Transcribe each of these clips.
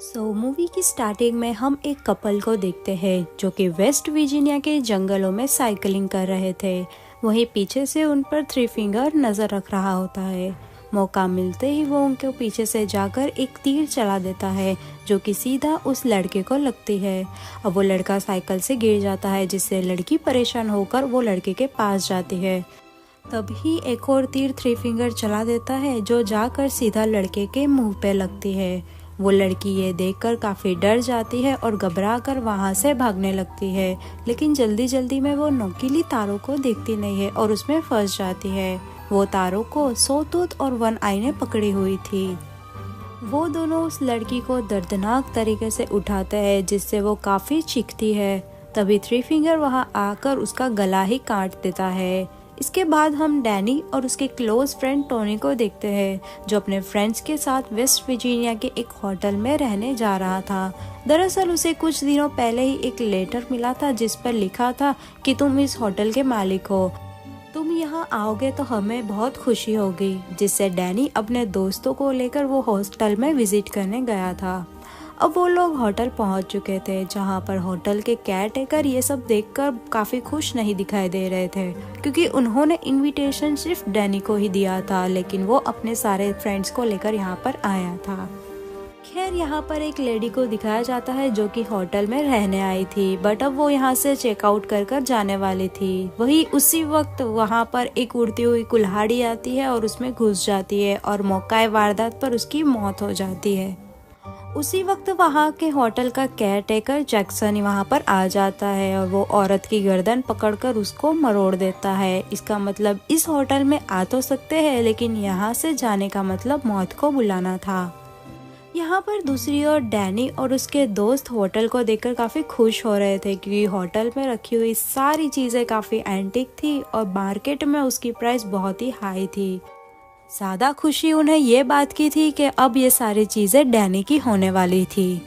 Movie की starting में हम एक कपल को देखते हैं जो कि वेस्ट वर्जीनिया के जंगलों में साइकिलिंग कर रहे थे। वहीं पीछे से उन पर थ्री फिंगर नजर रख रहा होता है। मौका मिलते ही वो उनके पीछे से जाकर एक तीर चला देता है जो कि सीधा उस लड़के को लगती है। अब वो लड़का साइकिल से गिर जाता है जिससे लड़की परेशान होकर वो लड़के के पास जाती है। तभी एक और तीर थ्री फिंगर चला देता है जो जाकर सीधा लड़के के मुंह पे लगती है। वो लड़की ये देखकर काफी डर जाती है और घबरा कर वहां से भागने लगती है, लेकिन जल्दी जल्दी में वो नोकीली तारों को देखती नहीं है और उसमें फंस जाती है। वो तारों को सोतूत और वन आई ने पकड़ी हुई थी। वो दोनों उस लड़की को दर्दनाक तरीके से उठाते हैं जिससे वो काफी चीखती है। तभी थ्री फिंगर वहां आकर उसका गला ही काट देता है। इसके बाद हम डैनी और उसके क्लोज फ्रेंड टोनी को देखते हैं जो अपने फ्रेंड्स के साथ वेस्ट वर्जीनिया के एक होटल में रहने जा रहा था। दरअसल उसे कुछ दिनों पहले ही एक लेटर मिला था जिस पर लिखा था कि तुम इस होटल के मालिक हो, तुम यहाँ आओगे तो हमें बहुत खुशी होगी। जिससे डैनी अपने दोस्तों को लेकर वो हॉस्टल में विजिट करने गया था। अब वो लोग होटल पहुंच चुके थे जहां पर होटल के केयर टेकर ये सब देखकर काफी खुश नहीं दिखाई दे रहे थे क्योंकि उन्होंने इनविटेशन सिर्फ डैनी को ही दिया था, लेकिन वो अपने सारे फ्रेंड्स को लेकर यहाँ पर आया था। खैर यहाँ पर एक लेडी को दिखाया जाता है जो कि होटल में रहने आई थी, बट अब वो यहाँ से चेकआउट कर जाने वाली थी। वही उसी वक्त वहाँ पर एक उड़ती हुई कुल्हाड़ी आती है और उसमें घुस जाती है और मौका वारदात पर उसकी मौत हो जाती है। उसी वक्त वहाँ के होटल का केयर टेकर जैक्सन वहाँ पर आ जाता है और वो औरत की गर्दन पकड़कर उसको मरोड़ देता है। इसका मतलब इस होटल में आ तो सकते हैं लेकिन यहाँ से जाने का मतलब मौत को बुलाना था। यहाँ पर दूसरी ओर डैनी और उसके दोस्त होटल को देखकर काफी खुश हो रहे थे क्योंकि होटल में रखी हुई सारी चीजें काफी एंटीक थी और मार्केट में उसकी प्राइस बहुत ही हाई थी। ज्यादा खुशी उन्हें ये बात की थी कि अब ये सारी चीजें डैनी की होने वाली थी।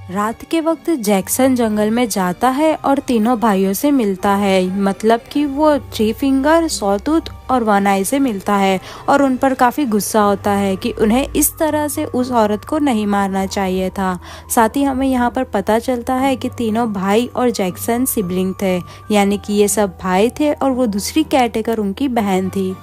रात के वक्त जैक्सन जंगल में जाता है और तीनों भाइयों से मिलता है, मतलब कि वो थ्री फिंगर, सॉटूथ और वन आई से मिलता है और उन पर काफी गुस्सा होता है कि उन्हें इस तरह से उस औरत को नहीं मारना चाहिए था। साथ ही हमें यहाँ पर पता चलता है कि तीनों भाई और जैक्सन सिबलिंग थे, यानी कि ये सब भाई थे और वो दूसरी कैटेकर उनकी बहन थी।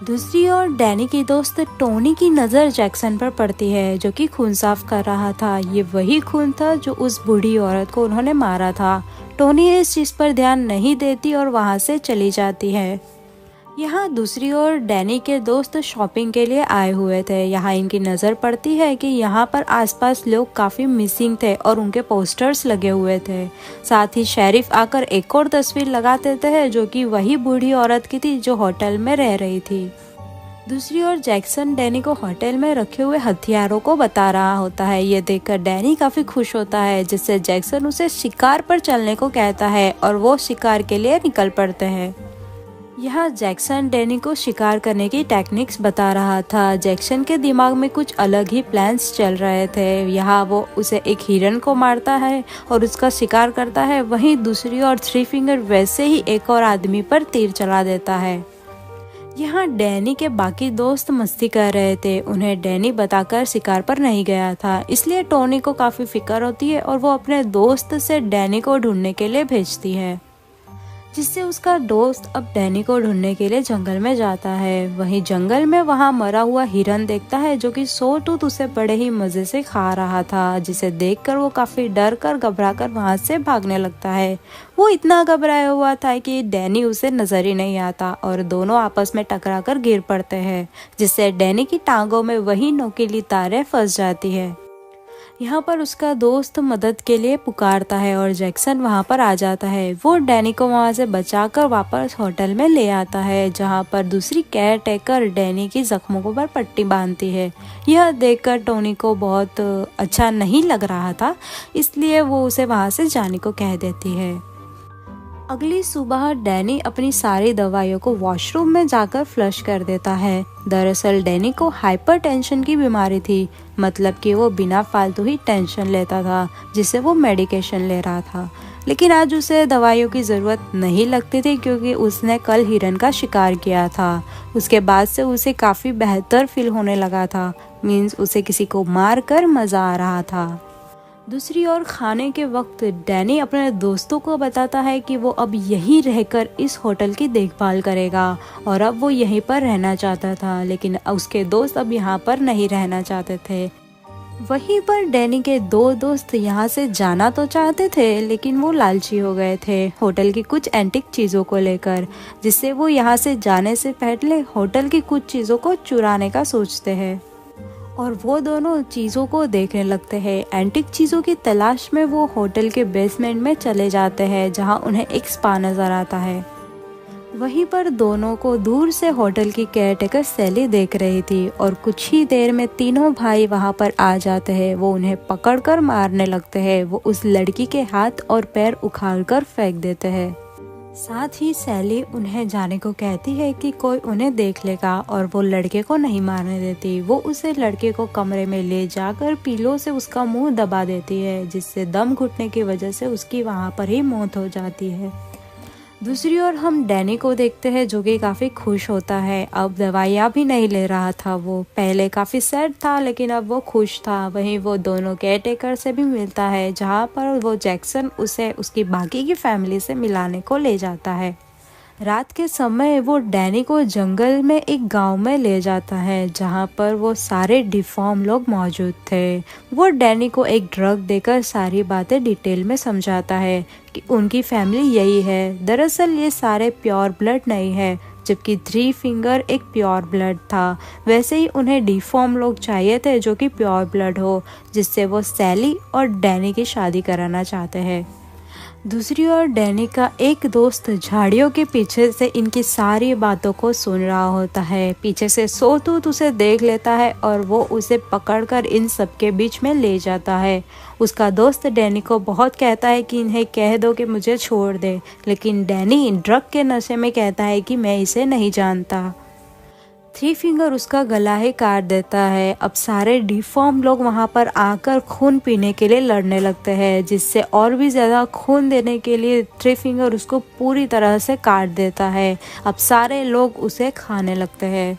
दूसरी ओर डैनी की दोस्त टोनी की नज़र जैक्सन पर पड़ती है जो कि खून साफ कर रहा था। ये वही खून था जो उस बूढ़ी औरत को उन्होंने मारा था। टोनी इस चीज पर ध्यान नहीं देती और वहां से चली जाती है। यहाँ दूसरी ओर डैनी के दोस्त शॉपिंग के लिए आए हुए थे। यहाँ इनकी नज़र पड़ती है कि यहाँ पर आसपास लोग काफ़ी मिसिंग थे और उनके पोस्टर्स लगे हुए थे। साथ ही शेरिफ आकर एक और तस्वीर लगा देते हैं जो कि वही बूढ़ी औरत की थी जो होटल में रह रही थी। दूसरी ओर जैक्सन डैनी को होटल में रखे हुए हथियारों को बता रहा होता है। ये देखकर डैनी काफ़ी खुश होता है जिससे जैक्सन उसे शिकार पर चलने को कहता है और वो शिकार के लिए निकल पड़ते हैं। यहाँ जैक्सन डैनी को शिकार करने की टेक्निक्स बता रहा था। जैक्सन के दिमाग में कुछ अलग ही प्लान्स चल रहे थे। यहाँ वो उसे एक हिरन को मारता है और उसका शिकार करता है, वहीं दूसरी ओर थ्री फिंगर वैसे ही एक और आदमी पर तीर चला देता है। यहाँ डैनी के बाकी दोस्त मस्ती कर रहे थे। उन्हें डैनी बताकर शिकार पर नहीं गया था, इसलिए टोनी को काफी फिक्र होती है और वो अपने दोस्त से डैनी को ढूंढने के लिए भेजती है, जिससे उसका दोस्त अब डैनी को ढूंढने के लिए जंगल में जाता है। वहीं जंगल में वहां मरा हुआ हिरन देखता है जो कि सॉटूथ उसे बड़े ही मजे से खा रहा था, जिसे देखकर वो काफी डर कर घबरा कर वहां से भागने लगता है। वो इतना घबराया हुआ था कि डैनी उसे नजर ही नहीं आता और दोनों आपस में टकरा कर गिर पड़ते हैं, जिससे डैनी की टांगों में वही नोकीली तारें फंस जाती है। यहाँ पर उसका दोस्त मदद के लिए पुकारता है और जैक्सन वहाँ पर आ जाता है। वो डैनी को वहाँ से बचाकर वापस होटल में ले आता है जहाँ पर दूसरी केयर टेकर डैनी की जख्मों पर पट्टी बांधती है। यह देखकर टोनी को बहुत अच्छा नहीं लग रहा था, इसलिए वो उसे वहाँ से जाने को कह देती है। अगली सुबह डैनी अपनी सारी दवाइयों को वॉशरूम में जाकर फ्लश कर देता है। दरअसल डैनी को हाइपरटेंशन की बीमारी थी, मतलब कि वो बिना फालतू ही टेंशन लेता था जिससे वो मेडिकेशन ले रहा था। लेकिन आज उसे दवाइयों की ज़रूरत नहीं लगती थी क्योंकि उसने कल हिरन का शिकार किया था। उसके बाद से उसे काफ़ी बेहतर फील होने लगा था। मीन्स उसे किसी को मार कर मजा आ रहा था। दूसरी ओर खाने के वक्त डैनी अपने दोस्तों को बताता है कि वो अब यहीं रहकर इस होटल की देखभाल करेगा और अब वो यहीं पर रहना चाहता था, लेकिन उसके दोस्त अब यहाँ पर नहीं रहना चाहते थे। वहीं पर डैनी के दो दोस्त यहाँ से जाना तो चाहते थे, लेकिन वो लालची हो गए थे होटल की कुछ एंटिक चीज़ों को लेकर, जिससे वो यहाँ से जाने से पहले होटल की कुछ चीज़ों को चुराने का सोचते हैं और वो दोनों चीज़ों को देखने लगते हैं। एंटिक चीज़ों की तलाश में वो होटल के बेसमेंट में चले जाते हैं, जहाँ उन्हें एक स्पा नजर आता है। वहीं पर दोनों को दूर से होटल की केयरटेकर सैली देख रही थी और कुछ ही देर में तीनों भाई वहां पर आ जाते हैं। वो उन्हें पकड़कर मारने लगते हैं। वो उस लड़की के हाथ और पैर उखाड़कर फेंक देते हैं। साथ ही सैली उन्हें जाने को कहती है कि कोई उन्हें देख लेगा और वो लड़के को नहीं मारने देती। वो उसे लड़के को कमरे में ले जाकर पीलो से उसका मुंह दबा देती है, जिससे दम घुटने की वजह से उसकी वहां पर ही मौत हो जाती है। दूसरी ओर हम डैनी को देखते हैं, जो कि काफ़ी खुश होता है। अब दवाइयाँ भी नहीं ले रहा था। वो पहले काफ़ी सैड था, लेकिन अब वो खुश था। वहीं वो दोनों केयरटेकर से भी मिलता है, जहाँ पर वो जैक्सन उसे उसकी बाकी की फैमिली से मिलाने को ले जाता है। रात के समय वो डैनी को जंगल में एक गांव में ले जाता है, जहां पर वो सारे डिफॉर्म लोग मौजूद थे। वो डैनी को एक ड्रग देकर सारी बातें डिटेल में समझाता है कि उनकी फैमिली यही है। दरअसल ये सारे प्योर ब्लड नहीं है, जबकि थ्री फिंगर एक प्योर ब्लड था। वैसे ही उन्हें डिफॉर्म लोग चाहिए थे जो कि प्योर ब्लड हो, जिससे वो सैली और डैनी की शादी कराना चाहते हैं। दूसरी ओर डैनी का एक दोस्त झाड़ियों के पीछे से इनकी सारी बातों को सुन रहा होता है। पीछे से सोतूत उसे देख लेता है और वो उसे पकड़कर इन सब के बीच में ले जाता है। उसका दोस्त डैनी को बहुत कहता है कि इन्हें कह दो कि मुझे छोड़ दे, लेकिन डैनी ड्रग के नशे में कहता है कि मैं इसे नहीं जानता। थ्री फिंगर उसका गला ही काट देता है। अब सारे डिफॉर्म लोग वहां पर आकर खून पीने के लिए लड़ने लगते हैं, जिससे और भी ज़्यादा खून देने के लिए थ्री फिंगर उसको पूरी तरह से काट देता है। अब सारे लोग उसे खाने लगते हैं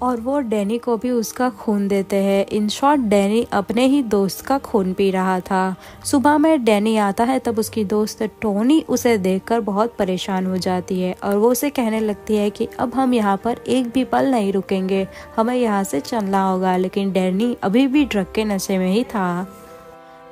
और वो डैनी को भी उसका खून देते हैं। इन शॉर्ट डैनी अपने ही दोस्त का खून पी रहा था। सुबह में डैनी आता है, तब उसकी दोस्त टोनी उसे देखकर बहुत परेशान हो जाती है और वो उसे कहने लगती है कि अब हम यहाँ पर एक भी पल नहीं रुकेंगे, हमें यहाँ से चलना होगा। लेकिन डैनी अभी भी ड्रग के नशे में ही था।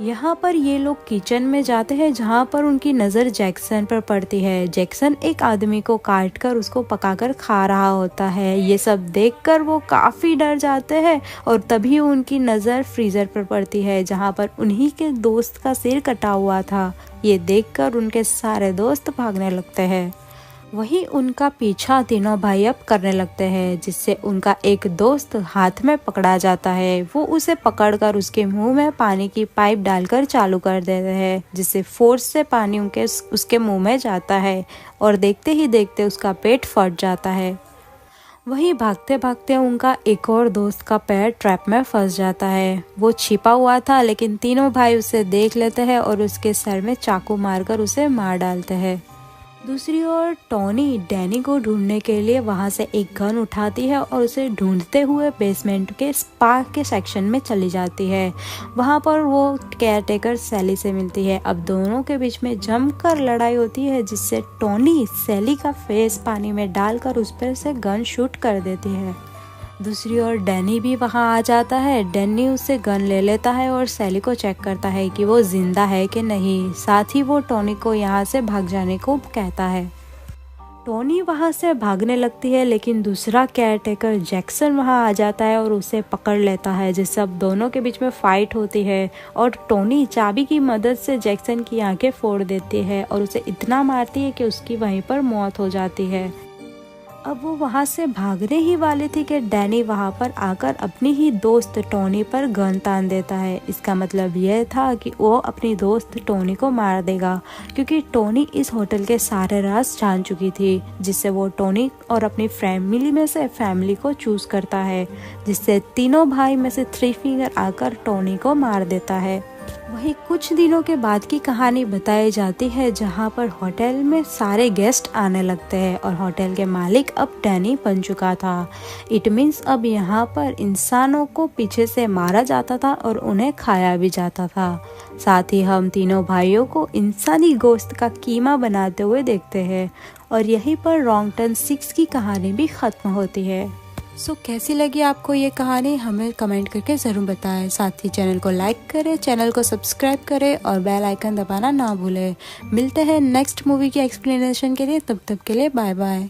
यहाँ पर ये लोग किचन में जाते हैं, जहाँ पर उनकी नज़र जैक्सन पर पड़ती है। जैक्सन एक आदमी को काटकर उसको पकाकर खा रहा होता है। ये सब देखकर वो काफ़ी डर जाते हैं और तभी उनकी नज़र फ्रीज़र पर पड़ती है, जहाँ पर उन्हीं के दोस्त का सिर कटा हुआ था। ये देखकर उनके सारे दोस्त भागने लगते हैं। वहीं उनका पीछा तीनों भाई अब करने लगते हैं, जिससे उनका एक दोस्त हाथ में पकड़ा जाता है। वो उसे पकड़कर उसके मुंह में पानी की पाइप डालकर चालू कर देते हैं, जिससे फोर्स से पानी उसके मुंह में जाता है और देखते ही देखते उसका पेट फट जाता है। वहीं भागते भागते उनका एक और दोस्त का पैर ट्रैप में फंस जाता है। वो छिपा हुआ था, लेकिन तीनों भाई उसे देख लेते हैं और उसके सर में चाकू मारकर उसे मार डालते हैं। दूसरी ओर टोनी डैनी को ढूंढने के लिए वहां से एक गन उठाती है और उसे ढूंढते हुए बेसमेंट के स्पा के सेक्शन में चली जाती है। वहां पर वो केयरटेकर सैली से मिलती है। अब दोनों के बीच में जमकर लड़ाई होती है, जिससे टोनी सैली का फेस पानी में डालकर उस पर से गन शूट कर देती है। दूसरी ओर डैनी भी वहां आ जाता है। डैनी उससे गन ले लेता है और सैली को चेक करता है कि वो जिंदा है कि नहीं। साथ ही वो टोनी को यहाँ से भाग जाने को कहता है। टोनी वहां से भागने लगती है, लेकिन दूसरा केयरटेकर जैक्सन वहां आ जाता है और उसे पकड़ लेता है, जिससे अब दोनों के बीच में फाइट होती है और टोनी चाबी की मदद से जैक्सन की आंखें फोड़ देती है और उसे इतना मारती है कि उसकी वहीं पर मौत हो जाती है। अब वो वहाँ से भागने ही वाली थी कि डैनी वहाँ पर आकर अपनी ही दोस्त टोनी पर गन तान देता है। इसका मतलब यह था कि वो अपनी दोस्त टोनी को मार देगा, क्योंकि टोनी इस होटल के सारे राज जान चुकी थी, जिससे वो टोनी और अपनी फैमिली में से फैमिली को चूज करता है, जिससे तीनों भाई में से थ्री फिंगर आकर टोनी को मार देता है। वहीं कुछ दिनों के बाद की कहानी बताई जाती है जहां पर होटल में सारे गेस्ट आने लगते हैं और होटल के मालिक अब डैनी बन चुका था। इट मीन्स अब यहाँ पर इंसानों को पीछे से मारा जाता था और उन्हें खाया भी जाता था। साथ ही हम तीनों भाइयों को इंसानी गोश्त का कीमा बनाते हुए देखते हैं और यहीं पर रॉन्ग टर्न 6 की कहानी भी ख़त्म होती है। कैसी लगी आपको ये कहानी हमें कमेंट करके ज़रूर बताएं। साथ ही चैनल को लाइक करें, चैनल को सब्सक्राइब करें और बेल आइकन दबाना ना भूलें। मिलते हैं नेक्स्ट मूवी की एक्सप्लेनेशन के लिए, तब तक के लिए बाय बाय।